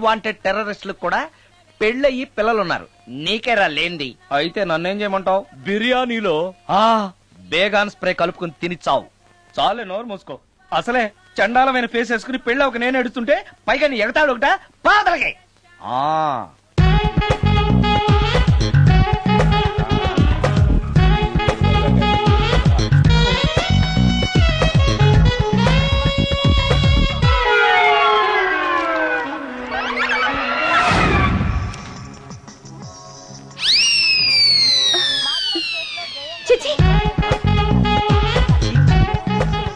Wanted టెర్రరిస్టులకు కూడా పెళ్ళయి పిల్లలున్నారు. నీకేరా లేంది. అయితే నన్నేం చేయమంటావు? బిర్యానీలో బేగాన్ స్ప్రే కలుపుకుని తిని చావు. చాలే, నోరు మూసుకో. అసలే చండాలమైన ఫేస్ వేసుకుని పెళ్ళి ఒక నేను ఎడుతుంటే పైగా నీ ఎగతాడు ఒకట పాదలకి.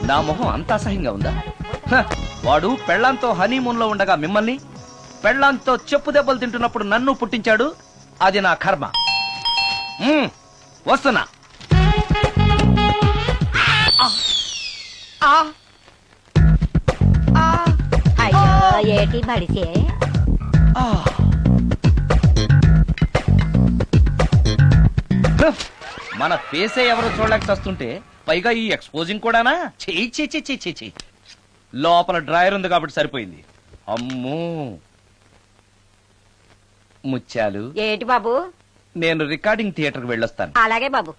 నా మొహం అంత అసహ్యంగా ఉందా? వాడు పెళ్ళాంతో హనీమూన్ లో ఉండగా మిమ్మల్ని, పెళ్ళాంతో చెప్పు దెబ్బలు తింటున్నప్పుడు నన్ను పుట్టించాడు. అది నా కర్మ. వస్తున్నా. ఏటి బడిసే మన ఫేసే ఎవరో చూడలేక వస్తుంటే పైగా ఈ ఎక్స్పోజింగ్ కూడానా? చీ. లోపల డ్రాయర్ ఉంది కాబట్టి సరిపోయింది. అమ్మో ముత్యాలు. ఏటి బాబు? నేను రికార్డింగ్ థియేటర్ కి వెళ్ళొస్తాను. అలాగే బాబు.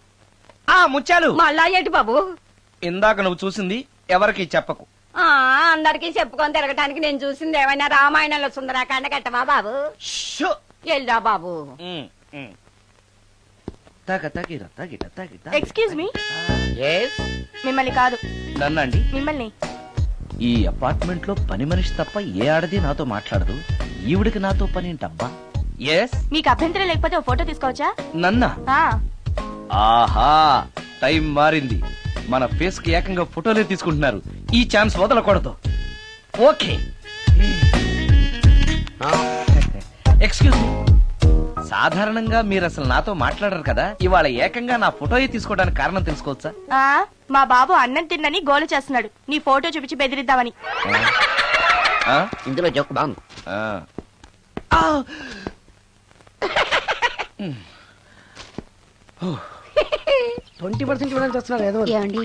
ముత్యాలు, మళ్ళా ఏటి బాబు? ఇందాక నువ్వు చూసింది ఎవరికి చెప్పకు. అందరికి చెప్పుకొని తిరగటానికి నేను చూసింది ఏమైనా రామాయణంలో సుందరాకాండ కట్టవా బాబు? ఎల్దా బాబు. Excuse me. మిమ్మల్ని కాదు. నన్నండి? మిమ్మల్ని. ఈ అపార్ట్మెంట్ లో పని మనిషి తప్ప ఏ ఆడది నాతో మాట్లాడదు. ఈవిడికి నాతో పని ఏంటబ్బా? మీకు అభ్యంతరం లేకపోతే ఓ ఫోటో తీసుకోవచ్చా? నన్నా? ఆహా, టైం మారింది. మన ఫేస్ కి ఏకంగా ఫోటోలే తీసుకుంటున్నారు. ఈ ఛాన్స్ వదలకూడదు. ఓకే. Excuse me. సాధారణంగా మీరు అసలు నాతో మాట్లాడరు కదా. ఇవాళ ఏకంగా నా ఫోటోయే తీసుకోవడానికి కారణం తెలుసుకోవచ్చా? మా బాబు అన్నం తిన్నని గోలు చేస్తున్నాడు. నీ ఫోటో చూపించి బెదిరిద్దామని. ఇందులో జోక్ బాగుంది. 20% ఇవ్వడానికి వస్తున్నారు ఏదో. ఏమండి,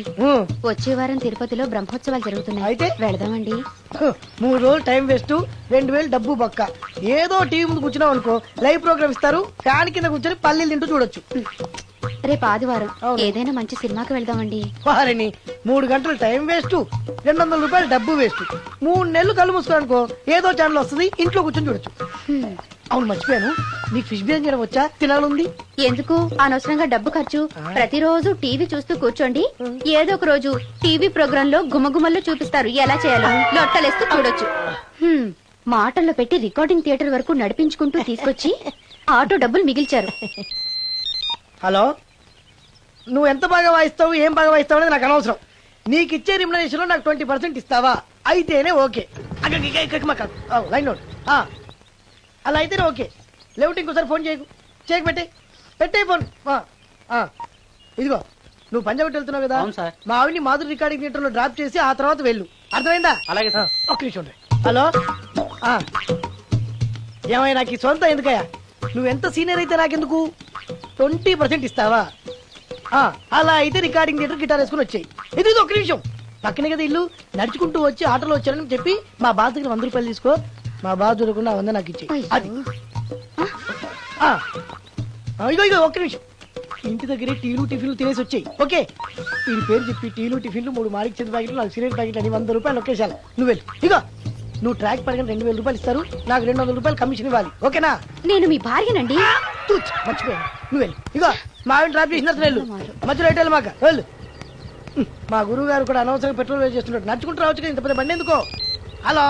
వచ్చే వారం తిరుపతిలో బ్రహ్మోత్సవాలు జరుగుతున్నాయి. అయితే వెళదామండి. 3 రోజులు టైం వేస్ట్, 2000 డబ్బు బొక్క. ఏదో టీవీ ముందు కూర్చున్నావు అనుకో, లైవ్ ప్రోగ్రామ్ ఇస్తారు. ఫ్యాన్ కింద కూర్చొని పల్లీలు తింటూ చూడొచ్చు. రేపు ఆదివారం ఏదైనా మంచి సినిమాకి వెళ్దామండి. వారిని 3 గంటలు టైం వేస్ట్, 200 రూపాయలు డబ్బు వేస్ట్. 3 నెలలు కళ్ళు మూసుకోనుకో, ఏదో ఛానల్ వస్తుంది, ఇంట్లో కూర్చొని చూడొచ్చు. అవును, మర్చిపోయాను, నీకు ఫిష్ బిర్యానీ చేయడం వచ్చా? తినాలుంది. ఎందుకు అనవసరంగా డబ్బు ఖర్చు? ప్రతిరోజు టీవీ చూస్తూ కూర్చోండి. ఏదో ఒక రోజు టీవీ ప్రోగ్రామ్ లో గుమగుమల్లో చూపిస్తారు ఎలా చేయాలో. లొట్టలేస్తూ చూడొచ్చు. మాటల్లో పెట్టి రికార్డింగ్ థియేటర్ వరకు నడిపించుకుంటూ తీసుకొచ్చి ఆటో డబ్బులు మిగిల్చారు. హలో, నువ్వు ఎంత బాగా వాయిస్తావు, ఏం బాగా వాయిస్తావు అనేది నాకు అనవసరం. నీకు ఇచ్చే రిమ్యునరేషన్ లో నాకు 20% ఇస్తావా? అయితేనే ఓకే. Line note. అలా అయితేనే ఓకే. లేవుటి ఇంకోసారి ఫోన్ చేయకు పెట్టే ఫోన్. ఇదిగో, నువ్వు పంజాబ్ వెళ్తున్నావు కదా, మా ఆవిని మాధురి రికార్డింగ్ థియేటర్ లో డ్రాప్ చేసి ఆ తర్వాత వెళ్ళు. అర్థమైందా? అలాగే. ఒక్క నిమిషం. హలో, ఏమైనా నాకు ఈ సొంత ఎందుకయ్యా? నువ్వెంత సీనియర్ అయితే నాకెందుకు? 20% ఇస్తావా? అలా అయితే రికార్డింగ్ థియేటర్ గిటార్ వేసుకుని వచ్చాయి. ఇది ఒక్క నిమిషం. పక్కనే కదా ఇల్లు, నడుచుకుంటూ వచ్చి ఆటోలో వచ్చారని చెప్పి మా బాస్ దగ్గర 100 రూపాయలు తీసుకో. మా బాస్ దొరకకుండా 100 నాకు ఇచ్చి. అది ఇగో ఒక్క నిమిషం. ఇంటి దగ్గరే టీలు టిఫిన్లు తినేసి వచ్చాయి. ఓకే, వీడి పేరు చెప్పి టీలు టిఫిన్లు 3 మాలిక్ చెంది ప్యాకెట్లు, 4 సిగరెట్ ప్యాకెట్లు అని 100 రూపాయలు ఒకేసారి. నువ్వు వెళ్ళి ఇగో, నువ్వు ట్రాక్ పడగానే 2000 రూపాయలు ఇస్తారు. నాకు 200 రూపాయలు కమిషన్ ఇవ్వాలి. ఓకేనా? నేను మీ భార్యనండి. మర్చిపోయాను. నువ్వు వెళ్ళి ఇగో, మా ఆవిడ డ్రాప్ చేసిన వెళ్ళు. మధ్యలో ఎట్టాలి మాకు వెళ్ళు. మా గురువు గారు కూడా అనవసరంగా పెట్రోల్ వేస్ట్ చేస్తున్నాడు. నడుచుకుంటూ రావచ్చు కదా, ఇంత పెద్ద బండి ఎందుకో. హలో,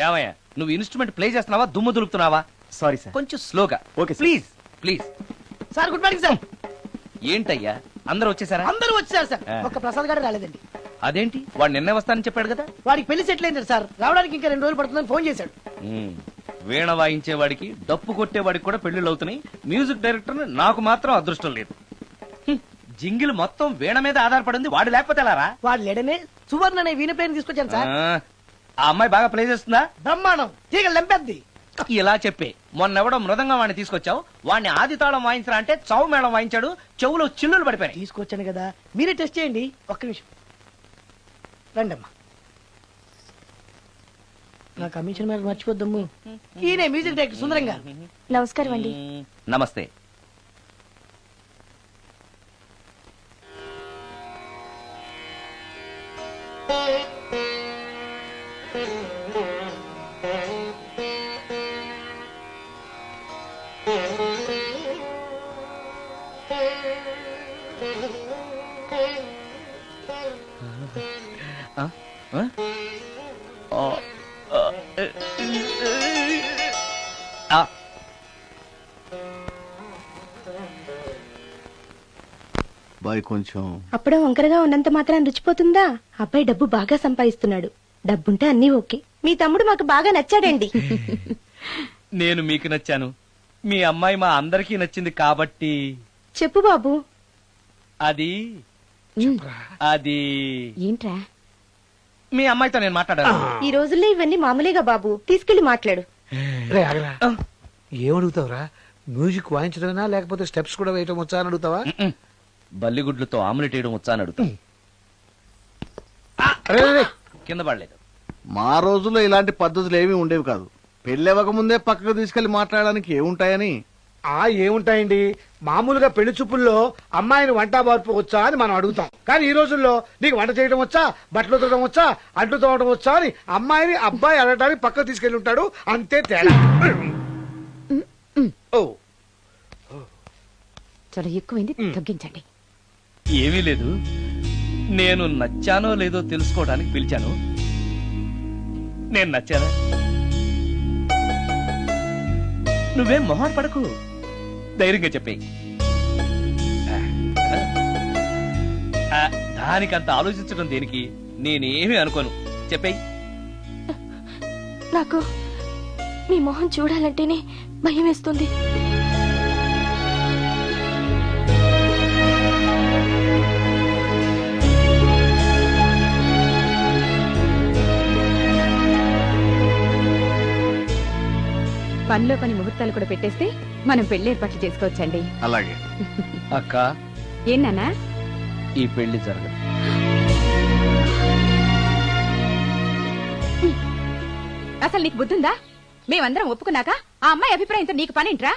ఏమయ్యా, నువ్వు ఇన్స్ట్రుమెంట్ ప్లే చేస్తున్నావా, దుమ్ము దులుపుతున్నావా? సారీ సార్, కొంచెం స్లోగా. Okay, please. Sir, good morning sir. ఏంటయ్యా, అందరూ వచ్చేసారా? అందరూ వచ్చేసారు సార్. ఒక ప్రసాద్ గారు రాలేదండి. అదేంటి? వాడు నిన్నే వస్తానని చెప్పాడు కదా. వాడికి పెళ్లి సెటిల్ అయింది సార్, రావడానికి ఇంకా 2 రోజులు పడుతుందని ఫోన్ చేశాడు. వీణ వాయించేవాడికి, డప్పు కొట్టేవాడికి కూడా పెళ్లిళ్ళు అవుతున్నాయి. మ్యూజిక్ డైరెక్టర్ నాకు మాత్రం అదృష్టం లేదు. జింగిల్ మొత్తం వీణ మీద ఆధారపడింది. వాడు లేకపోతే ఎలారా? వాడు లేడనే సువర్ణ అనే వీణ ప్లేయర్ తీసుకొచ్చాను సార్. ఆ అమ్మాయి బాగా ప్లే చేస్తుందా? బ్రహ్మాండం, తీగ లెంపెద్ది. ఇలా చెప్పే మొన్నెవడో మృదంగం వాడిని తీసుకొచ్చావు. వాడిని ఆది తాళం వాయించరా అంటే చౌ మేళం వాయించాడు. చెవులో చిల్లులు పడిపోయాయి. తీసుకొచ్చాను కదా, మీరే టెస్ట్ చేయండి. ఒక్క నిమిషం. రండమ్మా. నా కమిషన్ మీద మర్చిపోద్దమ్ము. ఈయనే మ్యూజిక్ డైరెక్టర్ సుందరం గారు. నమస్కారం అండి. నమస్తే. బాయ్ కొంచెం అప్పుడే వంకరగా ఉన్నంత మాత్రం రుచిపోతుందా? అబ్బాయి డబ్బు బాగా సంపాదిస్తున్నాడు. డబ్బుంటే అన్నీ ఓకే. మీ తమ్ముడు మాకు బాగా నచ్చాడండి. నేను మీకు నచ్చాను, మీ అమ్మాయి మా అందరికీ నచ్చింది కాబట్టి. చెప్పు బాబు. అది అది ఏంట్రా? మీ అమ్మాయితో నేను మాట్లాడాను. ఈ రోజుల్లో ఇవన్నీ మామూలుగా బాబు. తీసుకెళ్లి మాట్లాడు. రే ఆగరా, ఏమడుగుతావురా? మ్యూజిక్ వాయించడమేనా లేకపోతే స్టెప్స్ కూడా వేయటం వచ్చా అని అడుగుతావా? బల్లిగుడ్లతో ఆమ్లెట్ వేయడం వచ్చా అని అడుగుతా. రే, రే, రే. కింద పడలేదు. మా రోజుల్లో ఇలాంటి పద్ధతులు ఏమీ ఉండేవి కాదు. పెళ్ళివ్వక ముందే పక్కకు తీసుకెళ్లి మాట్లాడడానికి ఏముంటాయని. ఏముంటాయండి, మామూలుగా పెళ్లి చూపుల్లో అమ్మాయిని వంట మార్పు వచ్చా అని మనం అడుగుతాం. కానీ ఈ రోజుల్లో నీకు వంట చేయడం వచ్చా, బట్టలు ఉతకడం వచ్చా, అంట్లు తోవడం వచ్చా అని అమ్మాయిని అబ్బాయి అడగడానికి పక్కకు తీసుకెళ్లి ఉంటాడు. అంతే తేడా. ఓ చాలా ఎక్కువైంది, తగ్గించండి. ఏమీ లేదు, నేను నచ్చానో లేదో తెలుసుకోవడానికి పిలిచాను. నేను నచ్చానా? నువ్వేం మొహాన్ పడకు, ధైర్యంగా చెప్పేయి. దానికంత ఆలోచించడం దేనికి? నేనేమీ అనుకోను, చెప్పేయి. నాకు మీ మొహం చూడాలంటేనే భయం వేస్తుంది. పనిలో పని ముహూర్తాలు కూడా పెట్టేస్తే మనం పెళ్లి ఏర్పాట్లు చేసుకోవచ్చండి. అలాగే అక్క, ఏనానా ఈ పెళ్లి జరగదు. అసలు నీకు బుద్ధుందా? మేమందరం ఒప్పుకున్నాక ఆ అమ్మాయి అభిప్రాయంతో నీకు పనింట్రా?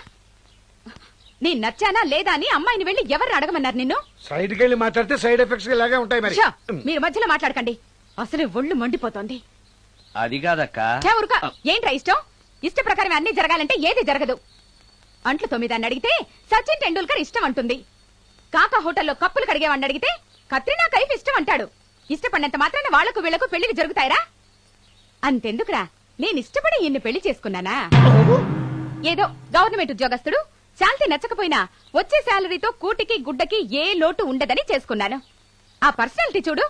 నీ నచ్చానా లేదా అని అమ్మాయిని వెళ్ళి ఎవరు అడగమన్నారు నిన్ను? సైడ్కి వెళ్ళి మాట్లాడితే సైడ్ ఎఫెక్ట్స్ ఇలాగే ఉంటాయి మరి. ఛ, మీరు మధ్యలో మాట్లాడకండి, అసలు ఒళ్ళు మండిపోతోంది. అది కాదక్క. ఛ, ఊరుకో. ఏంట్రా ఇష్టం? ఇష్ట ప్రకారం అన్ని జరగాలంటే ఏది జరగదు. అంట్లు తొమ్మిదాన్ని అడిగితే సచిన్ టెండూల్కర్ ఇష్టం అంటుంది. కాకా హోటల్లో కప్పులు కడిగేవాడిని అడిగితే కత్రినా కైఫ్ ఇష్టం అంటాడు. ఇష్టపడినంత మాత్రాన వాళ్లకు వీళ్లకు పెళ్లికి జరుగుతాయరా? అంతెందుకురా, నేను ఇష్టపడి ఇన్ని పెళ్లి చేసుకున్నానా? ఏదో గవర్నమెంట్ ఉద్యోగస్తుడు, శాలరీ నచ్చకపోయినా వచ్చే శాలరీతో కూటికి గుడ్డకి ఏ లోటు ఉండదని చేసుకున్నాను. ఆ పర్సనాలిటీ చూడు,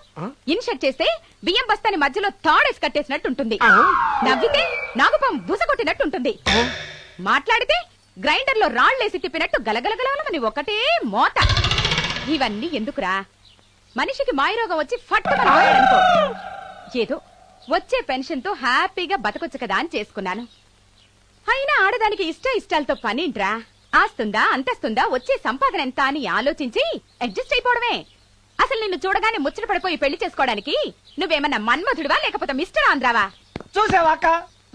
ఇన్షర్ట్ చేస్తే బియ్యం బస్తాని మధ్యలో తాడేసి కట్టేసినట్టుంటుంది. నవ్వితే నాగుపం బుసకొట్టినట్టుంటుంది. మాట్లాడితే గ్రైండర్ లో రాళ్లేసి తిప్పినట్టు గలగలగలమని ఒకటే మోత. ఇవన్నీ ఎందుకురా? మనిషికి మాయరోగం వచ్చి ఫట్టుమని పోయాడనుకో, ఏదో వచ్చే పెన్షన్ తో హ్యాపీగా బతకొచ్చు కదా అని చేసుకున్నాను. అయినా ఆడదానికి ఇష్టాలతో పనింట్రా? ఆస్తుందా, అంతస్తుందా, వచ్చే సంపాదన ఎంత అని ఆలోచించి అడ్జస్ట్ అయిపోవడమే. అసలు నిన్ను చూడగానే ముచ్చట పడిపోయి పెళ్లి చేసుకోవడానికి నువ్వేమన్నా మన్మధుడివా లేకపోతే మిస్టర్ ఆంధ్రావా? చూసావా అక్క,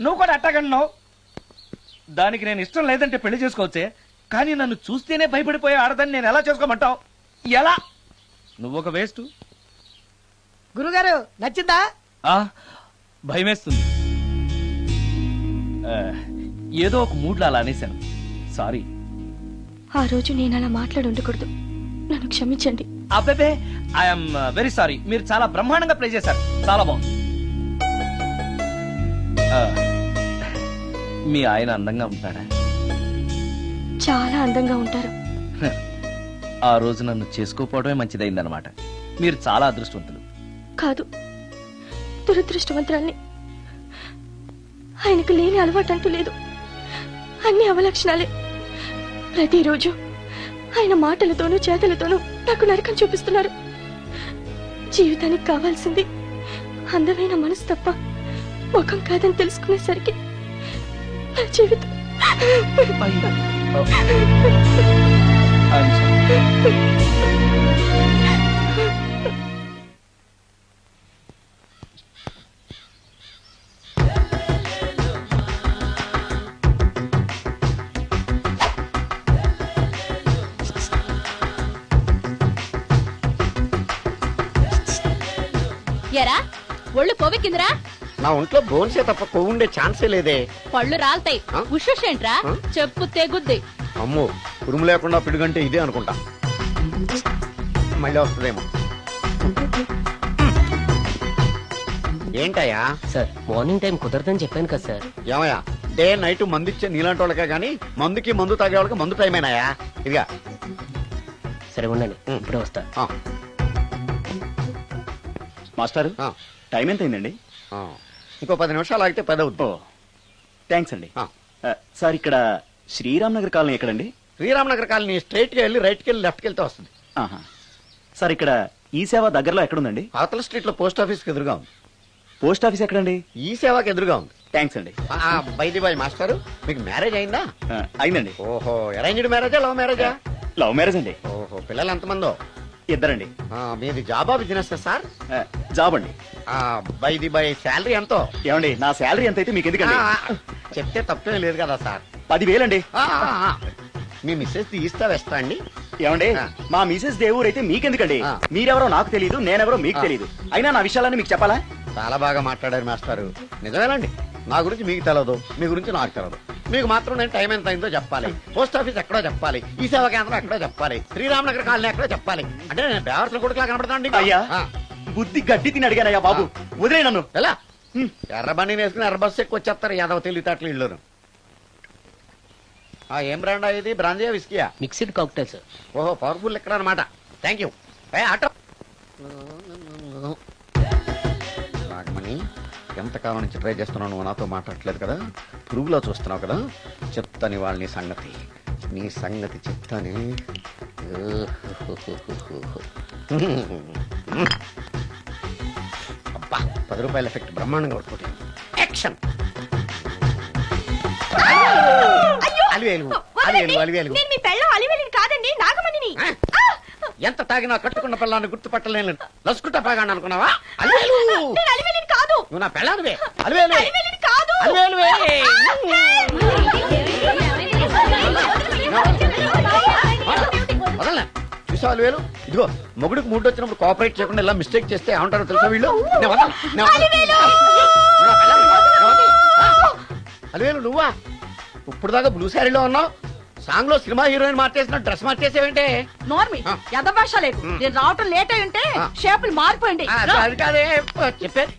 నువ్వు కూడా అట్టగన్నావు. దానికి నేను ఇష్టం లేదంటే పెళ్లి చేసుకోవచ్చే, కానీ నన్ను చూస్తేనే భయపడిపోయే ఆడదని నేను ఎలా చేసుకోమంటావు? ఎలా? నువ్వు ఒక వేస్ట్. గురుగారు నచ్చిందా? భయమేస్తుంది. ఏదో ఒక మూడ్లో అలా అనేశాను, సారీ. ఆ రోజు నేను అలా మాట్లాడి ఉండకూడదు, నన్ను క్షమించండి. అబ్బే, ఐఎమ్ వెరీ సారీ. మీరు చాలా బ్రహ్మాండంగా ప్లే చేశారు, చాలా బాగుంది. మీ ఆయన అందంగా ఉంటాడా? చాలా అందంగా ఉంటారు. ఆ రోజు నన్ను చేసుకోపోవడమే మంచిదైందనమాట. మీరు చాలా అదృష్టవంతులు. కాదు, దురదృష్టవంతురాల్ని. ఆయనకు లేని అలవాటు అంటూ లేదు, అన్ని అవలక్షణాలే. ప్రతిరోజు ఆయన మాటలతోనూ చేతలతోనూ నాకు నరకం చూపిస్తున్నారు. జీవితానికి కావాల్సింది అందమైన మనసు తప్ప ముఖం కాదని తెలుసుకునేసరికి నా జీవితం ఎరా ఒళ్ళు కొవ్వెక్కిందిరా? నా ఒంట్లో బోన్సే తప్ప కొవ్వు ఉండే ఛాన్సే లేదే. పళ్ళు రాల్తాయి. ఆ? ఉషేంట్రా? ఆ? చెప్పు తెగుద్ది. అమ్మో ఉరుము లేకుండా పిడుగంటే ఇదే అనుకుంటా. మళ్ళీ వస్తుందేమో. ఏంటయ్యా? సార్ మార్నింగ్ టైం కుదరదని చెప్పాను కదా సార్. ఏమయ్యా డే నైట్ మందు ఇచ్చే నీలాంటి వాళ్ళకే గానీ మందుకి మందు తాగే వాళ్ళకి మందు టైం అయినాయా? ఇదిగా సరే ఉండండి, ఇప్పుడే వస్తా. మాస్టర్ ఆ. టైం ఎంత అయిందండి? ఇంకో 10 నిమిషాలు ఆగితే 10 అవుతుంది. థ్యాంక్స్ అండి. సార్ ఇక్కడ శ్రీరామ్ నగర్ కాలనీ ఎక్కడండి? శ్రీరామ్ నగర్ కాలనీ స్ట్రైట్ గా వెళ్ళి రైట్ కి వెళ్ళి లెఫ్ట్ కి వెళ్తే వస్తుంది. సార్ ఇక్కడ ఈ సేవ దగ్గరలో ఎక్కడుందండి? అవతల స్ట్రీట్ లో పోస్ట్ ఆఫీస్ కి ఎదురుగా ఉంది. పోస్ట్ ఆఫీస్ ఎక్కడండి? ఈ సేవకి ఎదురుగా ఉంది. థ్యాంక్స్ అండి. బైది బాయ్ మాస్టారు, మీకు మ్యారేజ్ అయిందా? అయిందండి. ఓహో అరేంజ్డ్ మ్యారేజా లవ్ మ్యారేజా? లవ్ మ్యారేజ్ అండి. ఓహో పిల్లలు ఎంతమందో? ఇద్దరండి. మీది జాబా బిజినెస్ సార్? జాబ్ అండి. బైది బై శాలరీ ఎంతో? ఏమండి నా శాలరీ ఎంత అయితే మీకు ఎందుకండి? చెప్తే తప్పేం లేదు కదా సార్. 10,000 అండి. మీ మిస్సెస్ తీస్తా వేస్తా అండి. ఏమండి మా మిసెస్ దేవూర్ అయితే మీకెందుకండి? మీరెవరో నాకు తెలియదు, నేనెవరో మీకు తెలియదు. అయినా నా విషయాలన్నీ మీకు చెప్పాలా? చాలా బాగా మాట్లాడారు మాస్టారు. నిజమేనండి, నా గురించి మీకు తెలదు, మీ గురించి నాకు తెలదు. మీకు మాత్రం నేను టైం ఎంత అయిందో చెప్పాలి, పోస్ట్ ఆఫీస్ ఎక్కడో చెప్పాలి, ఈ సేవా కేంద్రం ఎక్కడో చెప్పాలి, శ్రీరామ్ నగర్ కాలనీ ఎక్కడో చెప్పాలి. అంటే నేను బేవర్స్ కొడుకులా కనబడతాండి. అయ్యా బుద్ధి గడ్డి తిని అడిగానయ్యా బాబు, వదిలే నన్ను. ఎలా ఎర్ర బండి వేసుకుని ఎర్ర బస్సు ఎక్కువ వచ్చేస్తారు యాదవ తెలివితేటలు ఇల్లును. ఏం బ్రాండ్ ఇది? బ్రాంజియా విస్కియా? Mixed cocktail sir. ఓహో పవర్ఫుల్ ఎక్కడ అనమాట. Thank you. ఆటో నాగమణి, ఎంతకాలం నుంచి ట్రై చేస్తున్నావు, నువ్వు నాతో మాట్లాడట్లేదు కదా, పురుగులో చూస్తున్నావు కదా, చెప్తాని వాళ్ళ నీ సంగతి చెప్తాని. అబ్బా 10 రూపాయల ఎఫెక్ట్ బ్రహ్మాండంగా పడుతుంది. యాక్షన్. అలివేలు అలివేలు అలివేలు. కాదండి నాగమణిని. ఎంత తాగినా కట్టుకున్న పిల్లాన్ని గుర్తుపట్టలేను లసుకుంటా పాగాను అనుకున్నావా? అలివేలు కాదు, నువ్వు నా పిల్లానివే. అలివేలు కాదు. అలివేలువే. వదలనా చూసావు అలివేలు? ఇదిగో మొగుడికి మూడు వచ్చినప్పుడు కోఆపరేట్ చేయకుండా ఇలా మిస్టేక్ చేస్తే ఏమంటారో తెలుసా వీళ్ళు? అలివేలు నువ్వా? ఇప్పుడు దాకా బ్లూ శారీలో ఉన్నావు, సాంగ్ లో సినిమా హీరోయిన్ మార్చేసిన డ్రెస్ మార్చేసేవంటే? నార్మల్ యథభాష లేదు. నేను రావటం లేట్ అయి ఉంటే షేపులు మారిపోయింది. అది కాదే చెప్పేది.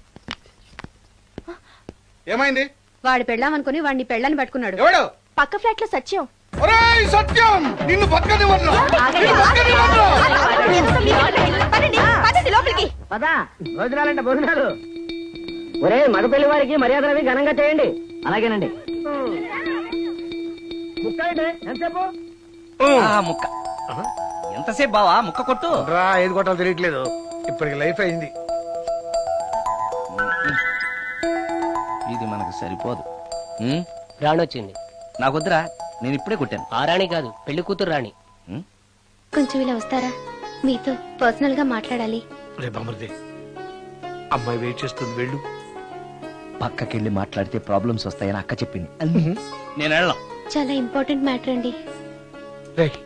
ఏమైంది? వాడు పెళ్ళామనుకుని వాడిని పెళ్ళని పట్టుకున్నాడు. ఎవడు? పక్క ఫ్లాట్ లో సత్యం. ఒరేయ్ సత్యం, నిన్ను బతకనివ్వను. లోపలికి భోజనాలంటే భోజనాలు. ఒరే మగ పెళ్లి వారికి మర్యాదలవి ఘనంగా చేయండి. అలాగేనండి. ముక్క ఎంతసేపు బావా ముక్క కొట్టు. ఏది కొట్టాలో తెలియట్లేదు, ఇప్పటికి లైఫ్ అయింది. ఇది మనకు సరిపోదు. రాణొచ్చింది. నాకొద్దురా, నేను ఇప్పుడే కొట్టాను. ఆ రాణి కాదు, పెళ్లి కూతురు రాణి. కొంచెం ఇలా వస్తారా? మీతో పర్సనల్ గా మాట్లాడాలి. రేపు అమృతే అమ్మాయి వెయిట్ చేస్తుంది, వెళ్ళు. పక్కకెళ్ళి మాట్లాడితే ప్రాబ్లమ్స్ వస్తాయని అక్క చెప్పింది. నేను వెళ్ళాం. చాలా ఇంపార్టెంట్ మ్యాటర్ అండి. రేయ్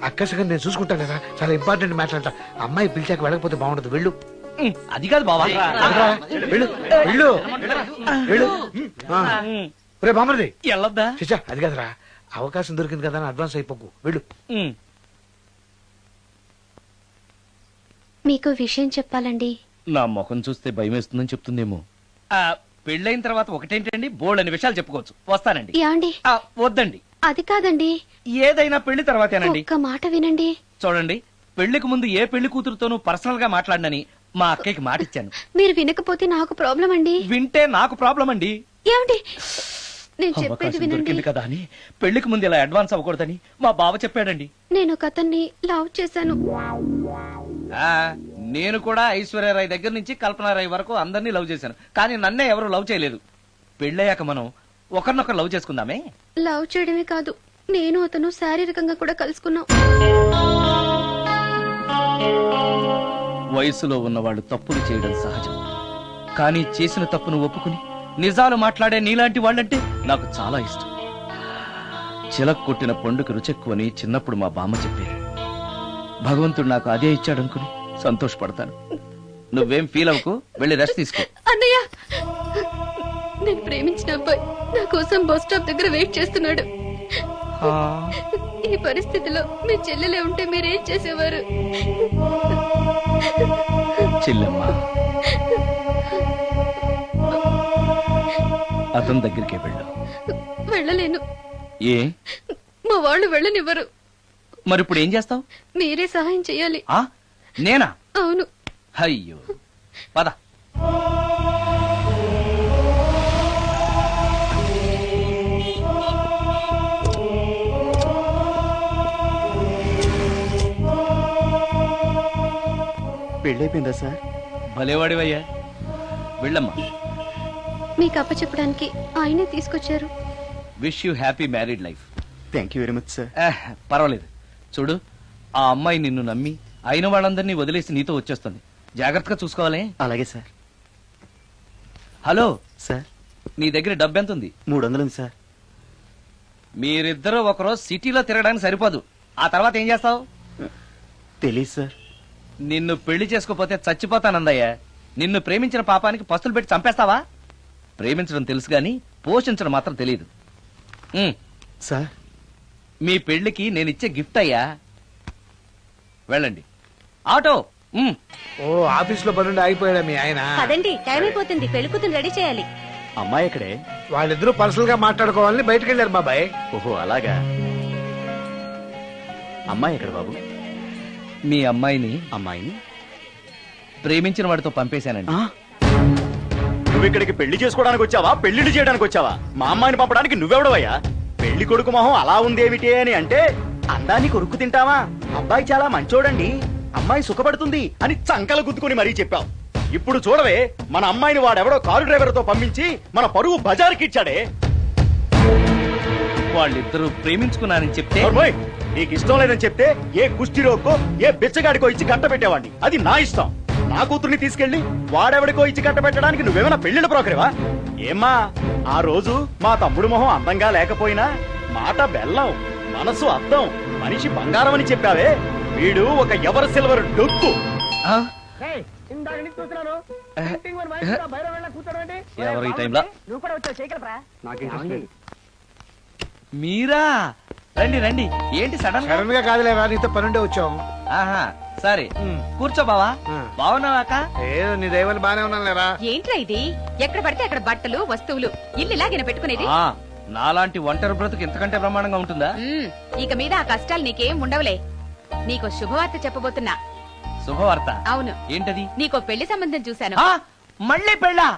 అక్కసగా నేను చూసుకుంటాను కదా, చాలా ఇంపార్టెంట్ మ్యాటర్ అంట. అమ్మాయి పిలిచాక వెళ్ళకపోతే బాగుండదు, వెళ్ళు. అది కాదు బావా, వెళ్ళు వెళ్ళు వెళ్ళు. రేపు అమృతి వెళ్ళొద్దా? చిచ్చా అది కదరా, అవకాశం దొరికింది కదా అని అడ్వాన్స్ అయిపోకు, వెళ్ళు. మీకు విషయం చెప్పాలండి. నా ముఖం చూస్తే భయం వేస్తుందని చెప్తుందేమో. పెళ్ళైన తర్వాత ఒకటేంటండి, బోల్డ్ అనే విషయాలు చెప్పుకోవచ్చు. వస్తానండి. యాండి వద్దండి, అది కాదండి, ఏదైనా పెళ్లి తర్వాతేనండి. ఒక్క మాట వినండి. చూడండి, పెళ్లికి ముందు ఏ పెళ్లి కూతురుతోనూ పర్సనల్ గా మాట్లాడనని మా అక్కకి మాట ఇచ్చాను. మీరు వినకపోతే నాకు ప్రాబ్లం అండి. వింటే నాకు ప్రాబ్లం అండి. ఏమండి నేను చెప్పేది అవకాశం వినండి. దొరికింది కదా అని పెళ్లికి ముందు ఇలా అడ్వాన్స్ అవ్వకూడదని మా బావ చెప్పాడండి. నేను ఒక అతన్ని లవ్ చేశాను. నేను కూడా ఐశ్వర్యరాయ్ దగ్గర నుంచి కల్పనారాయ్ వరకు అందరినీ లవ్ చేశాను, కానీ నన్నే ఎవరు లవ్ చేయలేదు. పెళ్ళయ్యాక మనం ఒకరినొకరు లవ్ చేసుకుందామే. లవ్ చేయడమే కాదు, నేను అతను శారీరకంగా కూడా కలుసుకున్నాం. వయసులో ఉన్నవాళ్ళు తప్పులు చేయడం సహజం, కానీ చేసిన తప్పును ఒప్పుకుని నిజాలు మాట్లాడే నీలాంటి వాళ్ళంటే నాకు చాలా ఇష్టం. చిలక కొట్టిన పండుగ రుచెక్కువని చిన్నప్పుడు మా బామ్మ చెప్పేది. భగవంతుడు నాకు అదే ఇచ్చాడనుకుని సంతోషపడతాను. నువ్వేం ఫీల్ అవ్వకు, వెళ్ళి రెస్ట్ తీసుకో. అన్నయ్య, నేను ప్రేమించిన అబ్బాయి నా కోసం బస్ స్టాప్ దగ్గర వెయిట్ చేస్తున్నాడు. ఈ పరిస్థితిలో మీ చెల్లెలే ఉంటే మీరేం చేసేవారు? చెల్లెమ్మ, అతని దగ్గరికే వెళ్ళు. వెళ్ళలేను. ఏ? మా వాళ్ళు వెళ్ళనివ్వరు. మరి ఇప్పుడు ఏం చేస్తావు? మీరే సహాయం చేయాలి. నేనా? అవును. అయ్యో, పద. పెళ్ళైపోయిందా సార్? భలేవాడివయ్యా, వెళ్ళమ్మా. మీకు అప్పచెప్పడానికి ఆయనే తీసుకొచ్చారు. Wish you happy married life. Thank you very much sir. పర్వాలేదు. చూడు, ఆ అమ్మాయి నిన్ను నమ్మి అయిన వాళ్ళందరినీ వదిలేసి నీతో వచ్చేస్తుంది. జాగ్రత్తగా చూసుకోవాలి. అలాగే సార్. హలో సార్, నీ దగ్గర డబ్బు ఎంత ఉంది? 300 ఉంది సార్. మీరిద్దరూ ఒకరోజు సిటీలో తిరగడానికి సరిపోదు. ఆ తర్వాత ఏం చేస్తావు? తెలీదు సార్. నిన్ను పెళ్లి చేసుకోపోతే చచ్చిపోతానందయ్యా. నిన్ను ప్రేమించిన పాపానికి పస్తులు పెట్టి చంపేస్తావా? ప్రేమించడం తెలుసు గాని పోషించడం మాత్రం తెలియదు. సార్, మీ పెళ్లికి నేనిచ్చే గిఫ్ట్ అయ్యా. వెళ్ళండి. ఆటో. ఓ, ఆఫీస్ లో పనుండి ఆగిపోయాడా మీ ఆయన? పదండి, టైం అయిపోతుంది. పెళ్లి కూతురు రెడీ చేయాలి. అమ్మాయి ఎక్కడే? వాళ్ళిద్దరూ పర్సనల్ గా మాట్లాడుకోవాలని బయటకు వెళ్ళారు బాబాయ్. ఓహో, అలాగా. అమ్మాయి ఎక్కడ బాబు? మీ అమ్మాయిని అమ్మాయిని ప్రేమించిన వాడితో పంపేశానండి. నువ్వు ఇక్కడికి పెళ్లి చేసుకోవడానికి వచ్చావా, పెళ్లిళ్ళు చేయడానికి వచ్చావా? మా అమ్మాయిని పంపడానికి నువ్వెవడవయ్యా? పెళ్లి కొడుకు మొహం అలా ఉందేమిటి అని అంటే అందాన్ని కొరుక్కు తింటావా? అబ్బాయి చాలా మంచోడండి, అమ్మాయి సుఖపడుతుంది అని చంకల గుద్దుకుని మరీ చెప్పావు. ఇప్పుడు చూడవే, మన అమ్మాయిని వాడెవడో కారు డ్రైవర్ తో పంపించి మన పరువు బజార్కి ఇచ్చాడే. వాళ్ళిద్దరూ ప్రేమించుకున్నారని చెప్తే నీకు ఇష్టం లేదని చెప్తే ఏ కుష్టిరోకో ఏ బిచ్చగాడికో ఇచ్చి కట్ట పెట్టేవాడిని. అది నా ఇష్టం. నా కూతుర్ని తీసుకెళ్లి వాడెవడికో ఇచ్చి కట్ట పెట్టడానికి నువ్వేమైనా పెళ్లిళ్ళ బ్రోకరేవా? ఏమ్మా, ఆ రోజు మా తమ్ముడు మొహం అందంగా లేకపోయినా మాట బెల్లం, మనసు అద్దం, మనిషి బంగారం అని చెప్పావే. వీడు ఒక ఎవరు సిల్వర్ డొక్కు. ఎవరు ఈ టైంలో? నువ్వు కూడా వచ్చావు, చేయగలరా? మీరా? రండి రండి. ఏంటి సడన్ సడన్ గా కాదులేరా, నీతో పనుండే వచ్చాం. ఆహా, సరే కూర్చో బావా. బాగున్నావాక? ఏదో నీ దైవాలు బానే ఉన్నాను లేరా. ఏంట్రా ఇది? ఎక్కడ పడితే అక్కడ బట్టలు వస్తువులు ఇల్లు ఇలాగిన పెట్టుకునేది. నాలాంటి ఒంటరి బ్రతుకు ఎంతకంటే బ్రహ్మాండంగా ఉంటుందా? ఇక మీద ఆ కష్టాలు నీకేం ఉండవులే. నీకో శుభవార్త చెప్పబోతున్నా. శుభవార్త? అవును. ఏంటది? నీకో పెళ్లి సంబంధం చూశాను. మళ్ళీ పెళ్ళా?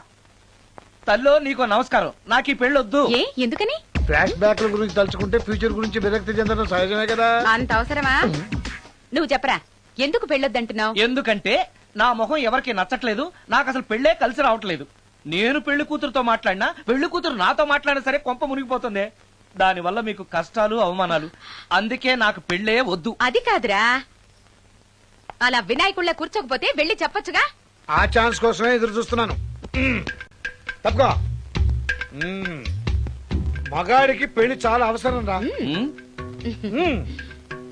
తల్లో నీకో నమస్కారం, నాకు ఈ పెళ్ళొద్దు. ఏ, ఎందుకని? ఫ్లాష్ బ్యాక్ గురించి తలుచుకుంటే ఫ్యూచర్ గురించి విరక్తి చెందడం సహజమే కదా. అంత అవసరమా? నువ్వు చెప్పరా, ఎందుకు పెళ్ళొద్దంటున్నావు? ఎందుకంటే నా మొహం ఎవరికి నచ్చట్లేదు. నాకు అసలు పెళ్ళే కలిసి రావట్లేదు. నేను పెళ్లి కూతురుతో మాట్లాడినా, పెళ్లి కూతురు నాతో మాట్లాడినా సరే కొంప మునిగిపోతుంది. దానివల్ల మీకు కష్టాలు, అవమానాలు. అందుకే నాకు పెళ్ళే వద్దు. అది కాదురా, అలా వినాయకుళ్ళ కూర్చోకపోతే వెళ్ళి చెప్పొచ్చుగా. ఆ ఛాన్స్ కోసమే ఎదురు చూస్తున్నాను. తప్పుకో. మగాడికి పెళ్లి చాలా అవసరం రా.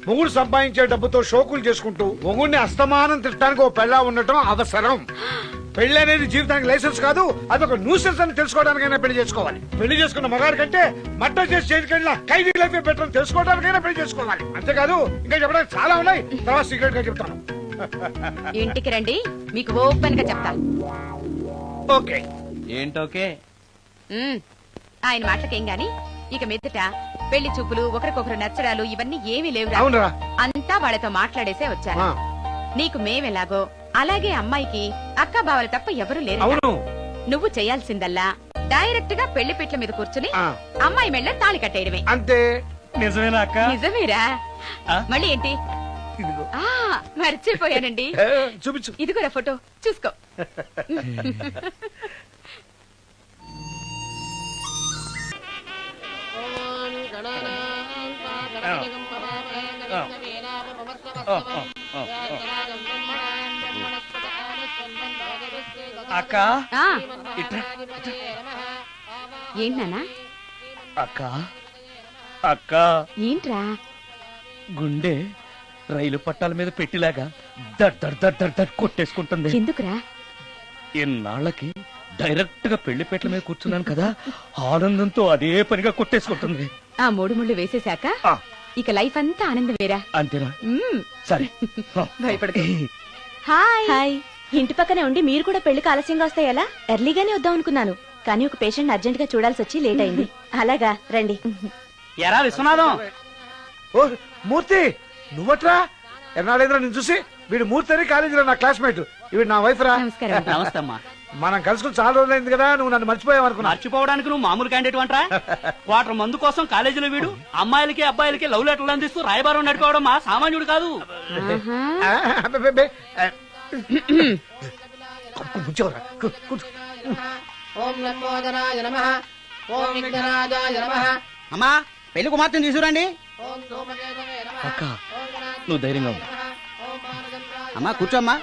మొగుడు సంపాదించే డబ్బుతో షోకులు చేసుకుంటూ మొగుడిని అస్తమానం తిట్టడానికి ఓ పెళ్ళా ఉండటం అవసరం. పెళ్లి అనేది జీవితానికి లైసెన్స్ కాదు, అదొక న్యూసెన్స్ అని తెలుసుకోవడానికైనా పెళ్లి చేసుకోవాలి. పెళ్లి చేసుకున్న మగాడి కంటే మట్ట చేసి చేతికెళ్ళిన ఖైదీ లైఫ్ బెటర్ అని తెలుసుకోవడానికైనా పెళ్లి చేసుకోవాలి. అంతేకాదు ఇంకా చెప్పడానికి చాలా ఉన్నాయి, తర్వాత సీక్రెట్ గా చెప్తాను. ఇంటికి రండి, మీకు ఓపెన్ గా చెప్తాను. ఓకే. ఏంటోకే? ఆయన మాటలకేం గాని ఇక మీదట పెళ్లి చూపులు, ఒకరికొకరు నచ్చడాలు ఇవన్నీ ఏమీ లేవు. అవునరా, అంతా వాళ్ళతో మాట్లాడేసే వచ్చాను. నీకు మేమెలాగో అలాగే అమ్మాయికి అక్క బావలు తప్ప ఎవరు లేరు. అవును. నువ్వు చేయాల్సిందల్లా డైరెక్ట్ గా పెళ్లి పీటల మీద కూర్చుని అమ్మాయి మెళ్ళ తాళి కట్టేయడమే. అంతే. నిజమేనా అక్క? నిజమేరా. మళ్ళీ ఏంటి? మర్చిపోయానండి. చూపించు. ఇదిగోరా ఫోటో, చూసుకో. అక్క, ఏంటన్నా? అక్క, అక్క, ఏంట్రా? గుండె రైలు పట్టాల మీద పెట్టిలాగా దడ్ దడ్ దడ్ దడ్ దడ్ కొట్టేసుకుంటుంది. ఎందుకురా? ఇన్నాళ్ళకి డైరెక్ట్ గా పెళ్లిపేటల మీద కూర్చున్నాను కదా, ఆనందంతో అదే పనిగా కొట్టేసుకుంటుంది. ఆ 3 ముళ్ళు వేసేశాక ఆ. ఇక లైఫ్ అంతా ఆనందం వేరా. అంతేనా? మ్మ్. సరే. భయపడకు. హాయ్. ఇంటి పక్కనే ఉండి మీరు కూడా పెళ్లికి ఆలస్యంగా వస్తే ఎలా? ఎర్లీగానే వద్దాం అనుకున్నాను, కానీ ఒక పేషెంట్ అర్జెంట్ గా చూడాల్సి వచ్చి లేట్ అయింది. అలాగా రండి. ఎరా విశ్వనాథం, ఓ మూర్తి, నువ్వట్రా? ఎన్నాడైందిరా నేను చూసి? వీడు మూర్తి అని కాలేజీలో నా క్లాస్మేట్, వీడు నా వైఫ్ రా. నమస్కారం. నమస్తే అమ్మా. మనం కలుసుకుని చాలా రోజులైంది కదా, నువ్వు నన్ను మర్చిపోయావు అనుకున్నా. మర్చిపోవడానికి నువ్వు మామూలు క్యాండిడేట్ అంటరా? క్వార్టర్ మందు కోసం కాలేజీలో వీడు అమ్మాయిలకి అబ్బాయిలకి లవ్ లెటర్లు అందిస్తూ రాయబారం నడుకోవడం మా సామాన్యుడు కాదు. ఆ, అబ్బబ్బబ్బే. కూర్చోరా, కూర్చో. అమ్మా పెళ్లి కుమార్తెను తీసుకురండి. అక్క నువ్వు ధైర్యంగా ఉండు. అమ్మా కూర్చోమ్మా.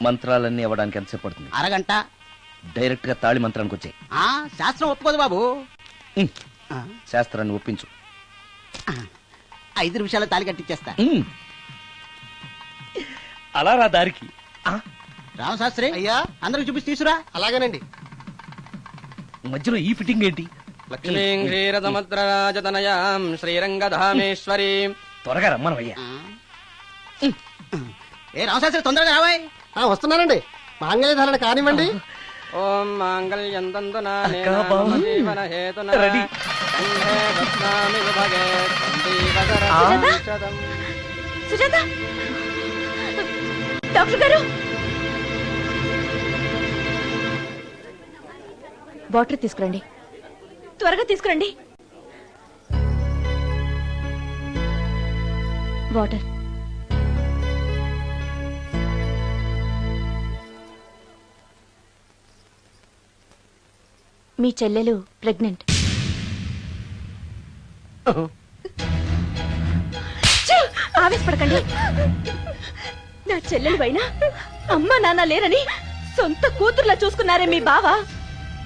మంత్రాలన్నీ అవ్వడానికి ఎంతసేపు పడుతుంది? అరగంట. డైరెక్ట్ గా తాళి మంత్రానికి వచ్చాయి. శాస్త్రం ఒప్పుకోదు బాబు. శాస్త్రాన్ని ఒప్పించు. 5 నిమిషాలు తాళి కట్టించేస్తా. అలా రా దారికి. రామశాస్త్రి అయ్యా, అందరికి చూపించి తీసురా. అలాగేనండి. మధ్యలో ఈ ఫిట్టింగ్ ఏంటి? లక్ష్మీం క్షీరసముద్రరాజతనయాం శ్రీరంగధామేశ్వరీం. త్వరగా రమ్మనవయ్యా. ఏ రామశాస్త్రి తొందరగా రావాయ్. వస్తున్నానండి. మాంగళ్యధారణ కానివ్వండి. ఓం మాంగళ్యం తంతునా అక్కా, బావ. జీవన హేతునా రెడీ. కంఠే బధ్నామి శుభగే సందీపకరం. సుజాత, డాక్టర్ గారు, వాటర్ తీసుకురండి. త్వరగా తీసుకురండి. వాటర్. మీ చెల్లెలు ప్రెగ్నెంట్. ఆవేశపడకండి. నా చెల్లెలు పైన అమ్మా నాన్న లేరని సొంత కూతుర్లా చూసుకున్నారే మీ బావ.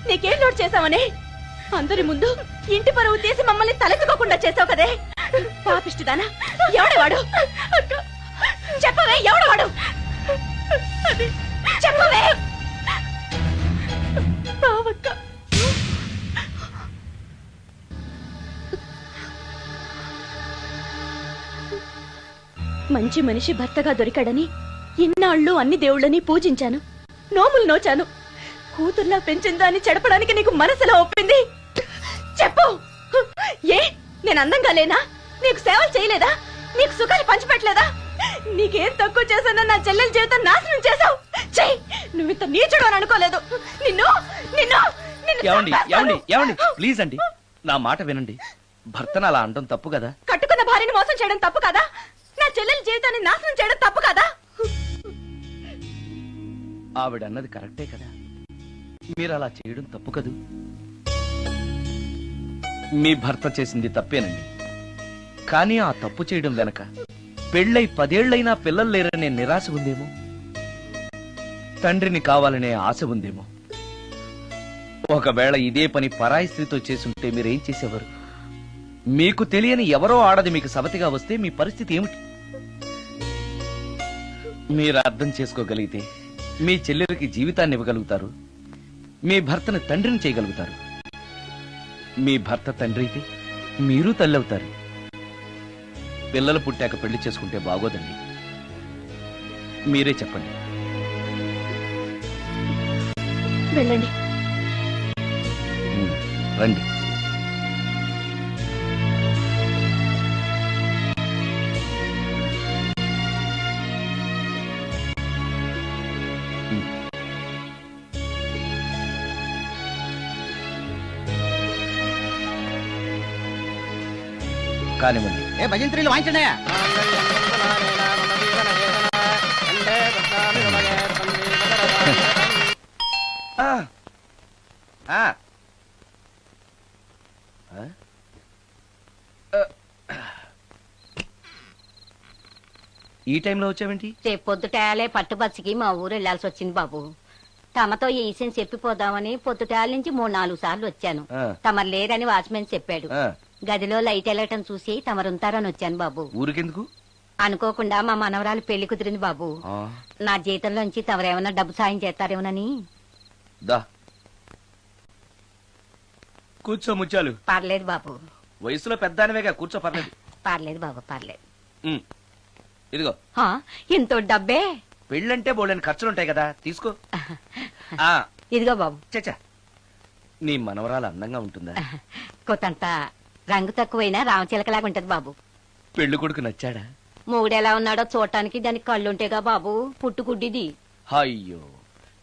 నీకేం లోటు చేశావనే అందరి ముందు ఇంటి పరువు తీసి మమ్మల్ని తలెత్తుకోకుండా చేసావు కదే. పాపిష్టిదానా, ఎవడేవాడు? చెప్పవే, ఎవడవాడు? చెప్పవే. బావక్క, మంచి మనిషి భర్తగా దొరికాడని ఇన్నాళ్ళు అన్ని దేవుళ్ళని పూజించాను, నోములు నోచాను. కూతుర్లా పెంచిందా అని చెడపడానికి నీకు మనసులో ఒప్పింది. చెప్పు, ఏ నేను అందంగా లేనా? నీకు సేవలు చేయలేదా? నీకు సుఖాలు పంచిపెట్టలేదా? నీకేం తక్కువ చేశానో నా చెల్లెల జీవితం నాశనం చేశావు. చెయ్యి, నువ్వు ఇంత నీచుడు అని అనుకోలేదు. నిన్ను నిన్ను ఏమండి ఏమండి ఏమండి ప్లీజ్ అండి, నా మాట వినండి. భర్తను అలా అనడం తప్పు కదా. కట్టుకున్న భార్యని మోసం చేయడం తప్పు కదా? నా చెల్లెల జీవితాన్ని నాశనం చేయడం తప్పు కదా? ఆవిడ అన్నది కరెక్టే కదా. మీరు అలా చేయడం తప్పు కదూ. మీ భర్త చేసింది తప్పేనండి, కానీ ఆ తప్పు చేయడం వెనక పెళ్ళై 10 ఏళ్లైనా పిల్లలు లేరనే నిరాశ ఉందేమో, తండ్రిని కావాలనే ఆశ ఉందేమో. ఒకవేళ ఇదే పని పరాయి స్త్రీతో చేసుంటే మీరేం చేసేవారు? మీకు తెలియని ఎవరో ఆడది మీకు సవతిగా వస్తే మీ పరిస్థితి ఏమిటి? మీరు అర్థం చేసుకోగలిగితే మీ చెల్లెలకి జీవితాన్ని ఇవ్వగలుగుతారు, మీ భర్తను తండ్రిని చేయగలుగుతారు. మీ భర్త తండ్రి అయితే మీరు తల్లి అవుతారు. పిల్లలు పుట్టాక పెళ్లి చేసుకుంటే బాగోదండి. మీరే చెప్పండి. వెళ్ళండి. రండి. కానివ్వండి. ఏ భజంత్రీలు వాయించండియా. ఈ టైంలో వచ్చావేంటి? రేపు పొద్దుటాలే పట్టుబచ్చికి మా ఊరు వెళ్లాల్సి వచ్చింది బాబు. తమతో ఈ విషయం చెప్పిపోదామని పొద్దుటాల నుంచి 3-4 సార్లు వచ్చాను. ఆ. తమరు లేరని వాచ్మెన్ చెప్పాడు. ఆ, గదిలో లైట్ వెళ్ళటం చూసి తమరుంటారని వచ్చాను బాబు. ఊరికెందుకు? అనుకోకుండా మా మనవరాలు పెళ్లి కుదిరింది బాబు. ఆ, నా జీతంలోంచి తమరేమన్నా డబ్బు సాయం చేస్తారేమోనని. దా కూర్చో ముత్యాలు. పర్లేదు బాబు, వయసులో పెద్దానివేగా, కూర్చో, పర్లేదు. పర్లేదు బాబు, పర్లేదు. ఉమ్, ఇదిగో హా, ఇంతో డబ్బే. పెళ్ళంటే బోళ్ళని ఖర్చులుంటాయి కదా, తీసుకో. ఆ, ఇదిగో బాబు. చచ్చా, నీ మనవరాలు అందంగా ఉంటుందా? కొత్తంత రంగు తక్కువైనా రామచిలకలాగా ఉంటది బాబు. పెళ్లి కొడుకు నచ్చాడా? మూడెలా ఉన్నాడో చూడటానికి దానికి కళ్ళుంటేగా బాబు, పుట్టుకుడ్డిది. అయ్యో,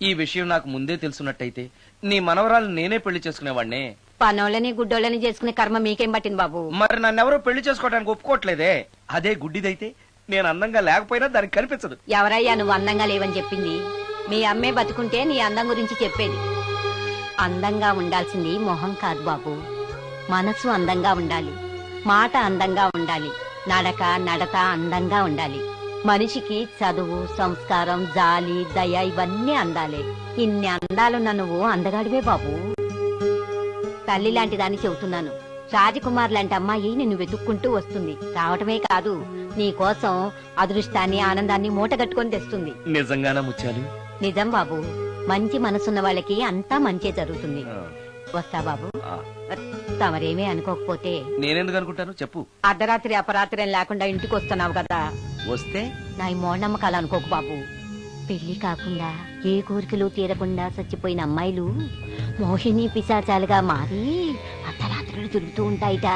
ఈ విషయం నాకు ముందే తెలుసున్నట్టయితే నీ మనవరాలు నేనే పెళ్లి చేసుకునేవాడినే. పనోళ్ళని గుడ్డోళ్ళని చేసుకునే కర్మ మీకేం పట్టింది బాబు? మరి నన్నెవరో పెళ్లి చేసుకోవడానికి ఒప్పుకోవట్లేదే. అదే గుడ్డిదైతే నేను అందంగా లేకపోయినా దానికి కనిపించదు. ఎవరయ్యా నువ్వు అందంగా లేవని చెప్పింది? మీ అమ్మే బతుకుంటే నీ అందం గురించి చెప్పేది. అందంగా ఉండాల్సింది మొహం కాదు బాబు, మనసు అందంగా ఉండాలి, మాట అందంగా ఉండాలి, నడత అందంగా ఉండాలి. మనిషికి చదువు, సంస్కారం, జాలి, దయ ఇవన్నీ అందాలే. ఇన్ని అందాలున్న నువ్వు అందగాడివే బాబు. తల్లి లాంటి దాన్ని చెబుతున్నాను. రాజకుమార్ లాంటి అమ్మాయి నిన్ను వెతుక్కుంటూ వస్తుంది. రావటమే కాదు, నీ కోసం అదృష్టాన్ని, ఆనందాన్ని మూటగట్టుకొని తెస్తుంది. నిజంగానా ముత్యాలు? నిజం బాబు, మంచి మనసున్న వాళ్ళకి అంతా మంచే జరుగుతుంది. ఆ, వస్తా బాబు. ఆ. తమరేమీ అనుకోకపోతే. నేనెందుకు అనుకుంటాను, చెప్పు. అర్ధరాత్రి అపరాత్రి లేకుండా ఇంటికి వస్తున్నావు కదా, వస్తే నా ఈ మూఢనమ్మకాలు అనుకోకు బాబు. పెళ్లి కాకుండా ఏ కోరికలు తీరకుండా చచ్చిపోయిన అమ్మాయిలు మోహిని పిశాచాలుగా మారి అర్ధరాత్రులు తిరుగుతూ ఉంటాయిట.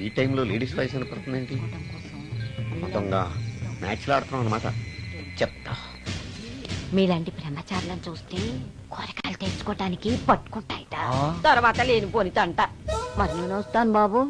ఈ టైంలో లేడీస్ వాయిస్ వినపడుతుందేంటి? మొత్తంగా మ్యాచ్లు ఆడుతున్నాం అనమాట. చెప్తా. మీలాంటి బ్రహ్మచారులను చూస్తే కోరికలు తెచ్చుకోవటానికి పట్టుకుంటాయిట. ఆ. తర్వాత లేనిపోని తంట. మరి నేను వస్తాను బాబు.